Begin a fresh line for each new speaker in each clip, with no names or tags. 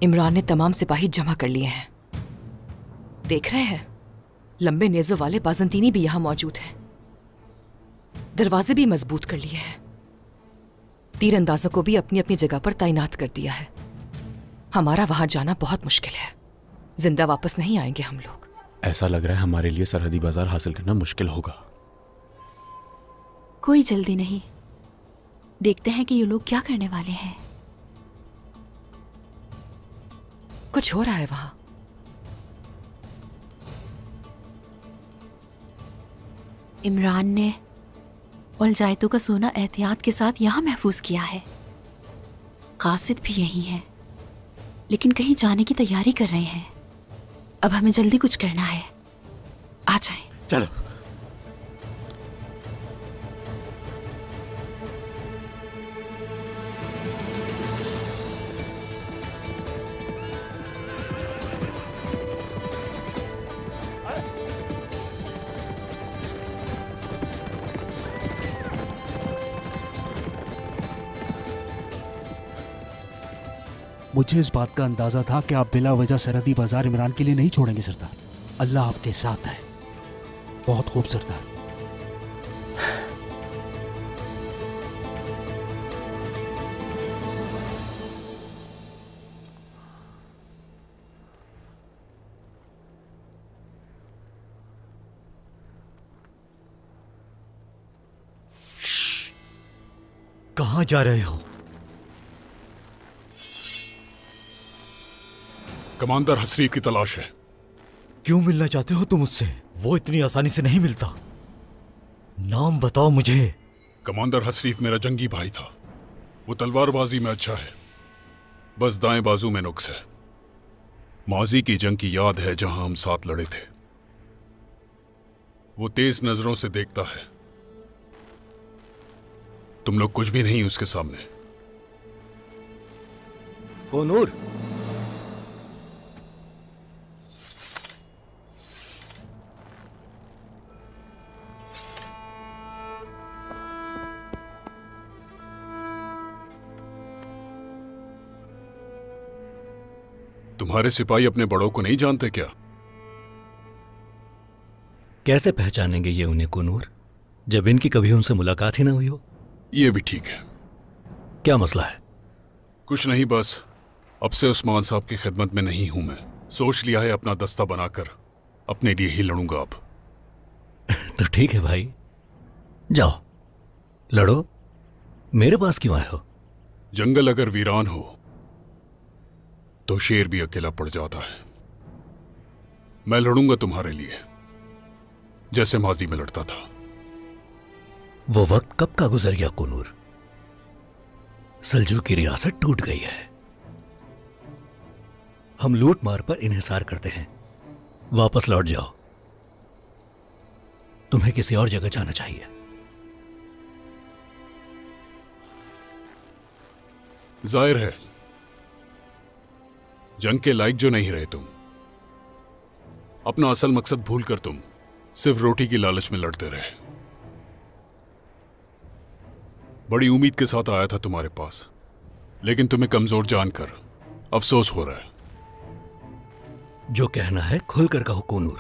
इमरान ने तमाम सिपाही जमा कर लिए हैं। देख रहे हैं, लंबे नेजों वाले बाजंतीनी भी यहां मौजूद हैं। दरवाजे भी मजबूत कर लिए हैं। तीरंदाजों को भी अपनी अपनी जगह पर तैनात कर दिया है। हमारा वहां जाना बहुत मुश्किल है। जिंदा वापस नहीं आएंगे हम लोग।
ऐसा लग रहा है हमारे लिए सरहदी बाजार हासिल करना मुश्किल होगा।
कोई जल्दी नहीं, देखते हैं कि ये लोग क्या करने वाले हैं।
कुछ हो रहा है वहां।
इमरान ने उल जायतू का सोना एहतियात के साथ यहां महफूज किया है। कासिद भी यही है, लेकिन कहीं जाने की तैयारी कर रहे हैं। अब हमें जल्दी कुछ करना है। आ जाएं।
चलो।
मुझे इस बात का अंदाजा था कि आप बिला वजह सरहदी बाजार इमरान के लिए नहीं छोड़ेंगे सरदार। अल्लाह आपके साथ है। बहुत खूब सरदार।
कहां जा रहे हो?
कमांडर हसरीफ की तलाश है।
क्यों मिलना चाहते हो तुम उससे? वो इतनी आसानी से नहीं मिलता। नाम बताओ मुझे।
कमांडर हसरीफ मेरा जंगी भाई था। वो तलवारबाजी में अच्छा है, बस दाएं बाजू में नुक्स है। माजी की जंग की याद है जहां हम साथ लड़े थे। वो तेज नजरों से देखता है। तुम लोग कुछ भी नहीं उसके सामने।
ओ नूर,
तुम्हारे सिपाही अपने बड़ों को नहीं जानते क्या?
कैसे पहचानेंगे ये उन्हें कुनूर, जब इनकी कभी उनसे मुलाकात ही ना हुई हो?
ये भी ठीक है।
क्या मसला है?
कुछ नहीं, बस अब से उस्मान साहब की खिदमत में नहीं हूं मैं। सोच लिया है अपना दस्ता बनाकर अपने लिए ही लड़ूंगा अब।
तो ठीक है भाई, जाओ लड़ो। मेरे पास क्यों आए हो?
जंगल अगर वीरान हो तो शेर भी अकेला पड़ जाता है। मैं लड़ूंगा तुम्हारे लिए जैसे माजी में लड़ता था।
वो वक्त कब का गुजर गया कुनूर। सल्जूक की रियासत टूट गई है। हम लूट मार पर इन्हिसार करते हैं। वापस लौट जाओ। तुम्हें किसी और जगह जाना चाहिए।
जाहिर है जंग के लायक जो नहीं रहे तुम। अपना असल मकसद भूलकर तुम सिर्फ रोटी की लालच में लड़ते रहे। बड़ी उम्मीद के साथ आया था तुम्हारे पास, लेकिन तुम्हें कमजोर जानकर अफसोस हो रहा है।
जो कहना है खुलकर कहो कुनूर।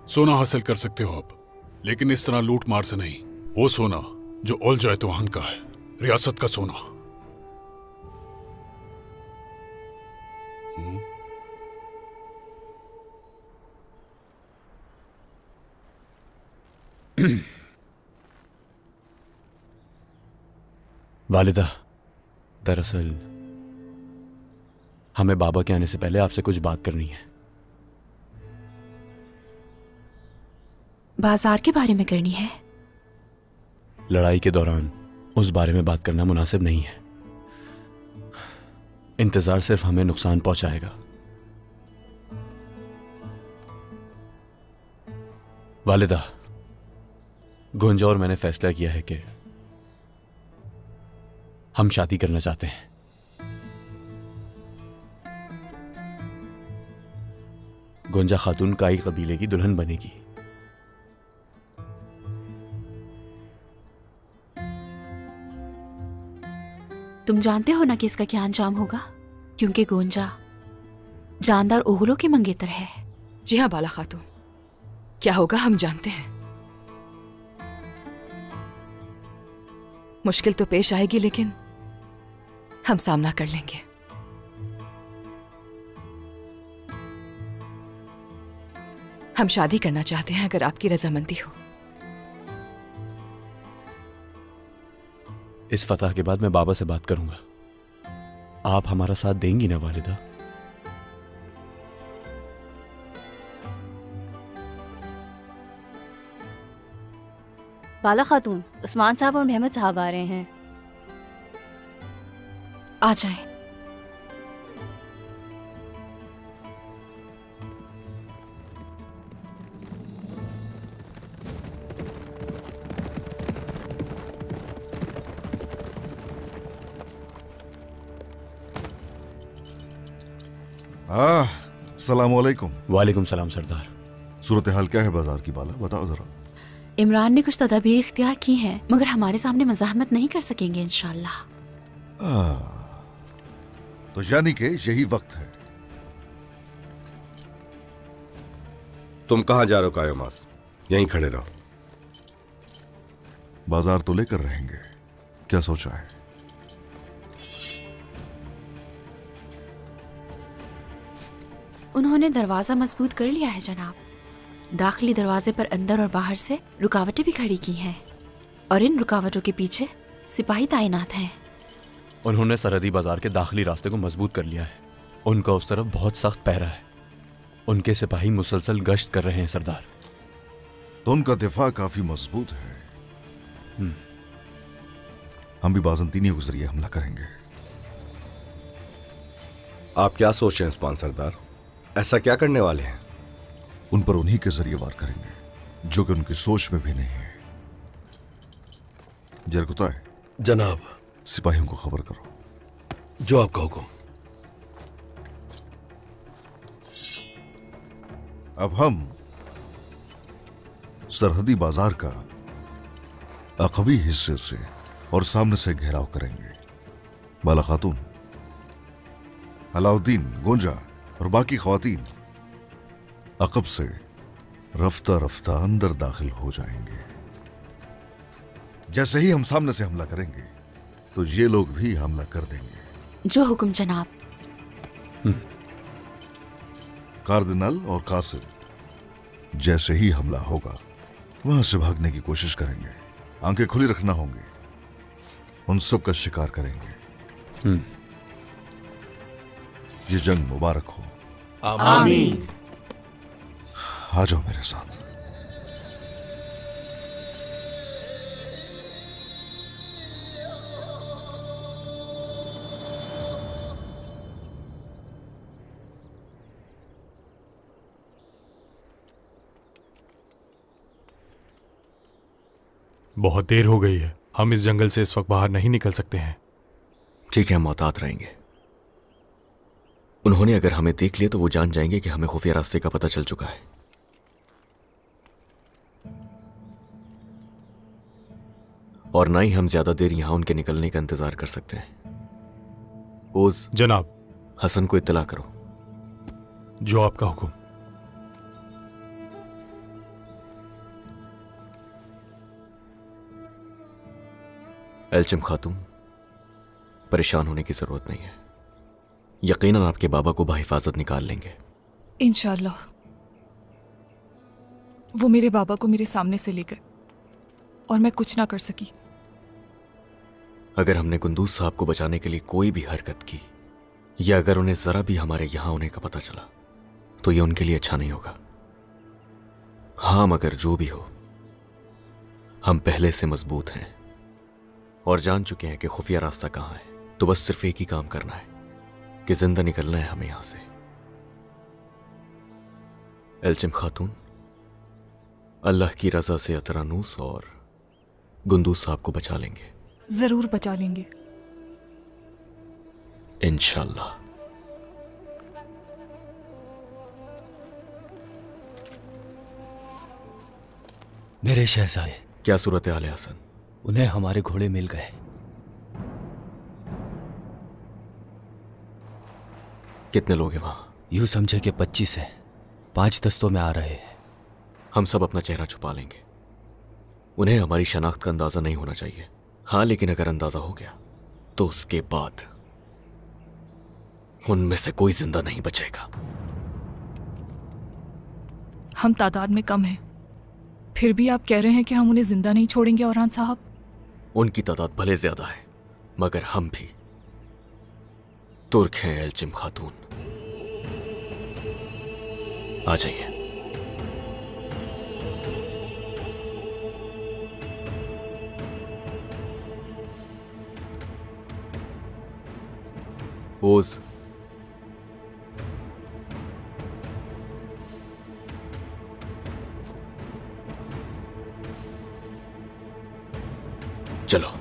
सोना हासिल कर सकते हो अब, लेकिन इस तरह लूट मार से नहीं। वो सोना जो उल जायतवान का है, रियासत का सोना।
वालिदा, दरअसल हमें बाबा के आने से पहले आपसे कुछ बात करनी है।
बाजार के बारे में करनी है?
लड़ाई के दौरान उस बारे में बात करना मुनासिब नहीं है। इंतजार सिर्फ हमें नुकसान पहुंचाएगा। वालिदा, गुंजा और मैंने फैसला किया है कि हम शादी करना चाहते हैं। गुंजा खातून काई कबीले की दुल्हन बनेगी।
तुम जानते हो ना कि इसका क्या अंजाम होगा? क्योंकि गोंजा जानदार ओगलों की मंगेतर है।
जी हाँ बाला खातून, क्या होगा हम जानते हैं। मुश्किल तो पेश आएगी लेकिन हम सामना कर लेंगे। हम शादी करना चाहते हैं अगर आपकी रजामंदी हो।
इस फतह के बाद मैं बाबा से बात करूंगा। आप हमारा साथ देंगी ना वालिदा?
बाला खातून, उस्मान साहब और मेहमद साहब आ रहे हैं।
आ जाए।
अस्सलामुअलैकुम।
वालेकुम सलाम सरदार।
सूरत हाल क्या है बाजार की बाला, बताओ जरा।
इमरान ने कुछ तदाबीर इख्तियार की हैं, मगर हमारे सामने मज़ाहमत नहीं कर सकेंगे इंशाअल्लाह।
तो यानी कि यही वक्त है।
तुम कहां जा रहे हो कायोमास? यहीं खड़े रहो।
बाजार तो लेकर रहेंगे, क्या सोचा है?
उन्होंने दरवाजा मजबूत कर लिया है जनाब। दाखिली दरवाजे पर अंदर और बाहर से रुकावटें भी खड़ी की हैं और इन रुकावटों के पीछे सिपाही तैनात हैं।
उन्होंने सरहदी बाजार के दाखिली रास्ते को मजबूत कर लिया है। उनका उस तरफ बहुत सख्त पहरा है। उनके सिपाही मुसलसल गश्त कर रहे हैं सरदार।
तो उनका दिफा काफी मजबूत है। हम भी बाज़ंतीनियों के जरिए हमला करेंगे।
आप क्या सोच रहे हैं उस्मान सरदार? ऐसा क्या करने वाले हैं?
उन पर उन्हीं के जरिए वार करेंगे, जो कि उनकी सोच में भी नहीं है। जरकुता है
जनाब।
सिपाहियों को खबर करो।
जो आपका हुक्म।
अब हम सरहदी बाजार का अकबी हिस्से से और सामने से घेराव करेंगे। बाला खातून, अलाउद्दीन, गोंजा और बाकी खवातीन अकब से रफ्ता रफ्ता अंदर दाखिल हो जाएंगे। जैसे ही हम सामने से हमला करेंगे तो ये लोग भी हमला कर देंगे।
जो हुक्म जनाब।
कार्दिनल और कासिद जैसे ही हमला होगा वहां से भागने की कोशिश करेंगे। आंखें खुली रखना होंगे। उन सब का शिकार करेंगे। ये जंग मुबारक हो।
आमीन।
आ जाओ मेरे साथ।
बहुत देर हो गई है। हम इस जंगल से इस वक्त बाहर नहीं निकल सकते हैं।
ठीक है, हम मोहतात रहेंगे। उन्होंने अगर हमें देख लिया तो वो जान जाएंगे कि हमें खुफिया रास्ते का पता चल चुका है। और ना ही हम ज्यादा देर यहां उनके निकलने का इंतजार कर सकते हैं। ओज
जनाब।
हसन को इत्तला करो।
जो आपका हुक्म।
एल्चिम खातून, परेशान होने की जरूरत नहीं है। यकीनन आपके बाबा को बाहिफाजत निकाल लेंगे।
इंशाअल्लाह। वो मेरे बाबा को मेरे सामने से ले गए और मैं कुछ ना कर सकी।
अगर हमने गुंदूज साहब को बचाने के लिए कोई भी हरकत की या अगर उन्हें जरा भी हमारे यहां होने का पता चला तो यह उनके लिए अच्छा नहीं होगा। हाँ, मगर जो भी हो, हम पहले से मजबूत हैं और जान चुके हैं कि खुफिया रास्ता कहां है। तो बस सिर्फ एक ही काम करना है कि जिंदा निकलना है हमें यहां से। एल्चिम खातून, अल्लाह की रजा से अतरानूस और गुंदूज साहब को बचा लेंगे।
जरूर बचा लेंगे
इंशाअल्लाह।
मेरे शहजादे,
क्या सूरत हाल है हसन?
उन्हें हमारे घोड़े मिल गए।
कितने लोग हैं वहां?
यूं समझे कि 25 हैं। 5 दस्तों में आ रहे हैं।
हम सब अपना चेहरा छुपा लेंगे। उन्हें हमारी शनाख्त का अंदाजा नहीं होना चाहिए। हाँ, लेकिन अगर अंदाजा हो गया तो उसके बाद उनमें से कोई जिंदा नहीं बचेगा।
हम तादाद में कम हैं, फिर भी आप कह रहे हैं कि हम उन्हें जिंदा नहीं छोड़ेंगे औरहान साहब?
उनकी तादाद भले ज्यादा है, मगर हम भी तुर्क हैं एल्चिम खातून। आ जाइए। ओज, चलो।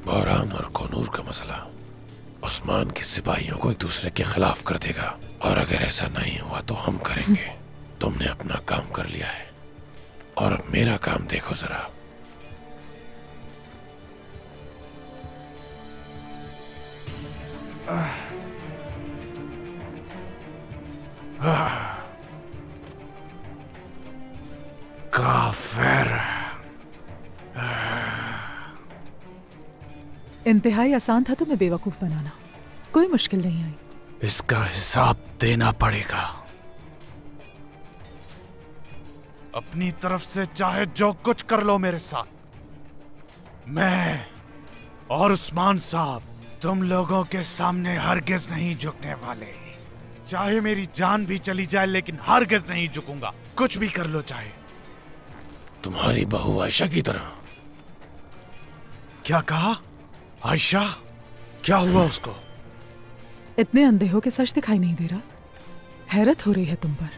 बहरान और कोनूर का मसला उस्मान के सिपाहियों को एक दूसरे के खिलाफ कर देगा, और अगर ऐसा नहीं हुआ तो हम करेंगे। तुमने अपना काम कर लिया है और अब मेरा काम देखो जरा। काफिर।
इंतहाई आसान था तुम्हें बेवकूफ बनाना, कोई मुश्किल नहीं आई।
इसका हिसाब देना पड़ेगा। अपनी तरफ से चाहे जो कुछ कर लो मेरे साथ। मैं और उस्मान साहब तुम लोगों के सामने हरगिज नहीं झुकने वाले। चाहे मेरी जान भी चली जाए लेकिन हरगिज नहीं झुकूंगा, कुछ भी कर लो चाहे। तुम्हारी बहू आयशा की तरह। क्या कहा? आयशा? क्या हुआ उसको?
इतने अंधे हो के सच दिखाई नहीं दे रहा? हैरत हो रही है तुम पर।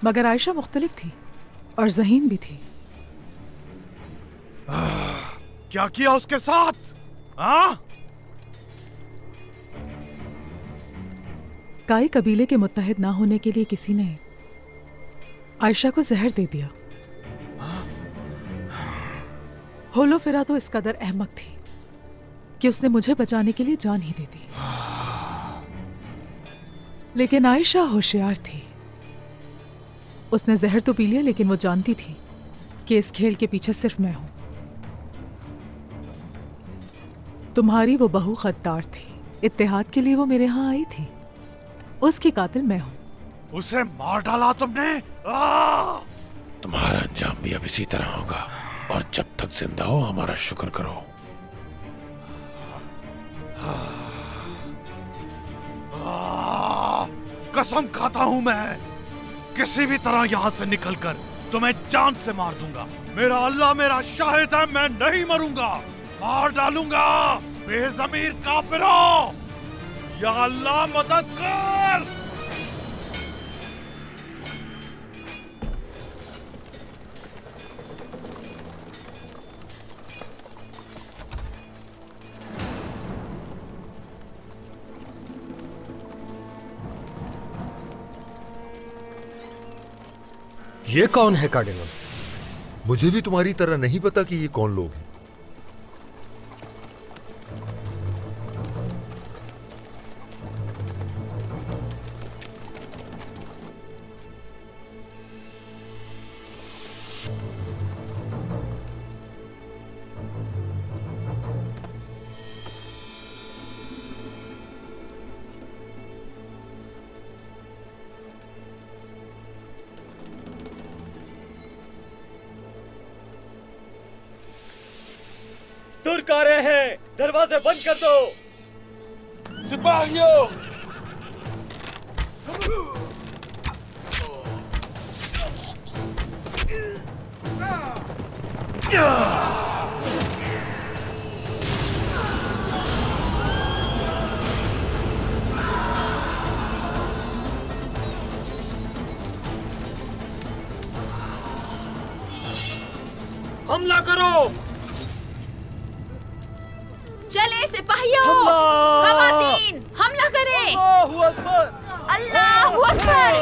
मगर आयशा मुख्तलिफ थी और ज़हीन भी थी।
क्या किया उसके साथ?
काई कबीले के मुत्तहिद ना होने के लिए किसी ने आयशा को जहर दे दिया। होलो फिरा तो इस कदर अहमक थी कि उसने मुझे बचाने के लिए जान ही दे दी। लेकिन आयशा होशियार थी। उसने जहर तो पी लिया, लेकिन वो जानती थी कि इस खेल के पीछे सिर्फ मैं हूं। तुम्हारी वो बहू खद्दार थी। इत्तेहाद के लिए वो मेरे यहां आई थी। उसकी कातिल मैं हूं।
उसे मार डाला तुमने? तुम्हारा अंजाम भी अब इसी तरह होगा, और जब तक जिंदा हो हमारा शुक्र करो। कसम खाता हूं मैं किसी भी तरह यहां से निकलकर तुम्हें जान से मार दूंगा। मेरा अल्लाह मेरा शाहिद है, मैं नहीं मरूंगा, मार डालूंगा। बेज़मीर काफिरों, या अल्लाह मदद कर।
ये कौन है कार्डिनल?
मुझे भी तुम्हारी तरह नहीं पता कि ये कौन लोग हैं।
तुर्क आ रहे हैं, दरवाजे बंद कर दो।
सिपाहियों,
हमला करो।
चले सिपाहियों, खवातीन, हमला करें।
अल्लाहू अकबर।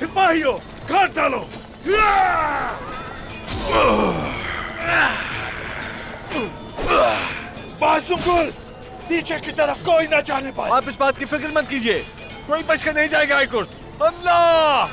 सिपाहियों, काट डालो।
मासूम, नीचे की तरफ कोई ना जाने पाए।
आप इस बात की फिक्र मत कीजिए, कोई बच कर नहीं जाएगा। आइकुर्ट, अल्लाह।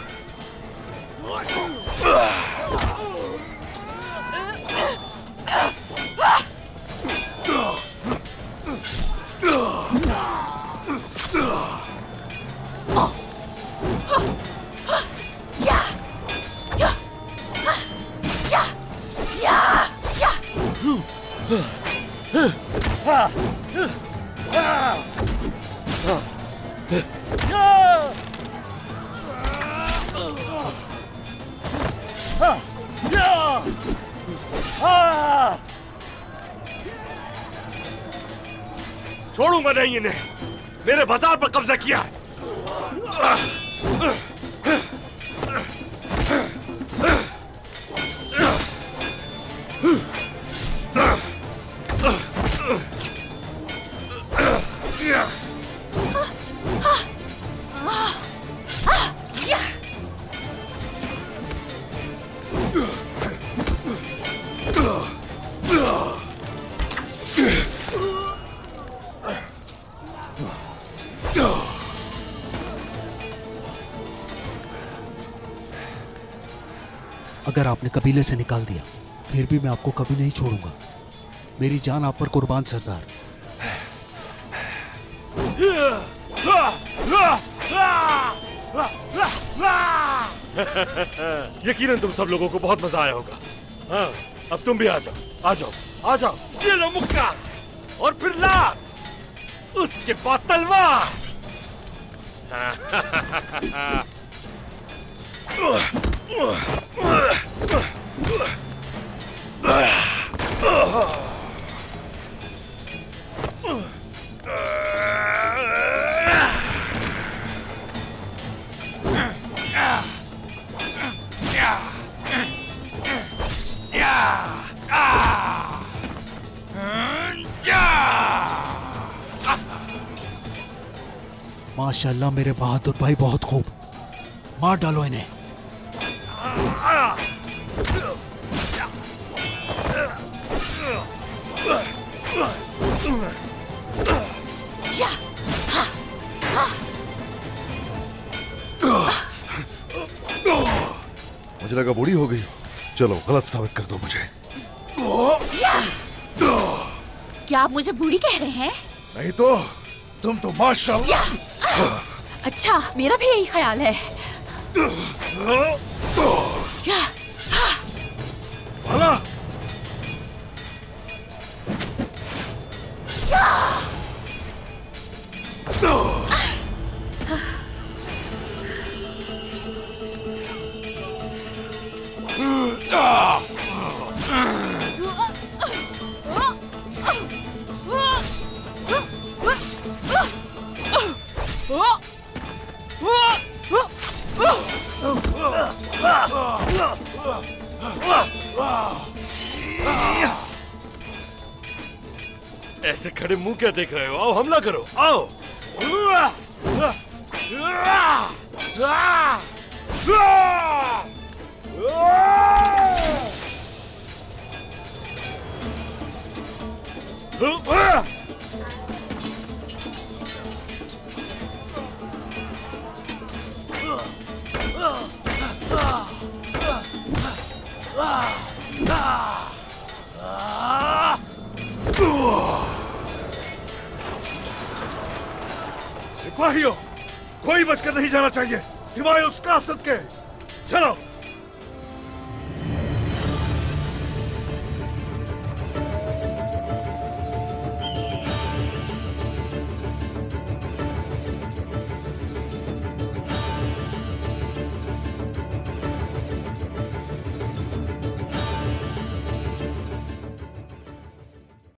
छोड़ूंगा नहीं इन्हें, मेरे बाजार पर कब्जा किया है।
अगर आपने कबीले से निकाल दिया फिर भी मैं आपको कभी नहीं छोड़ूंगा। मेरी जान आप पर कुर्बान सरदार।
यकीनन तुम सब लोगों को बहुत मजा आया होगा। हाँ, अब तुम भी आ जाओ, आ जाओ, आ जाओ। ये लो मुक्का और फिर लात, उसके बाद तलवार।
माशाल्लाह मेरे बहादुर भाई, बहुत खूब। मार डालो इन्हें।
मुझे लगा बूढ़ी हो गई। चलो गलत साबित कर दो मुझे।
क्या आप मुझे बूढ़ी कह रहे हैं?
नहीं तो तुम तो माशाल्लाह।
अच्छा, मेरा भी यही ख्याल है।
भला
ऐसे खड़े मुंह क्या देख रहे हो? आओ हमला करो, आओ। सिपाहियों, कोई बचकर नहीं जाना चाहिए सिवाय उस कासिद के। चलो।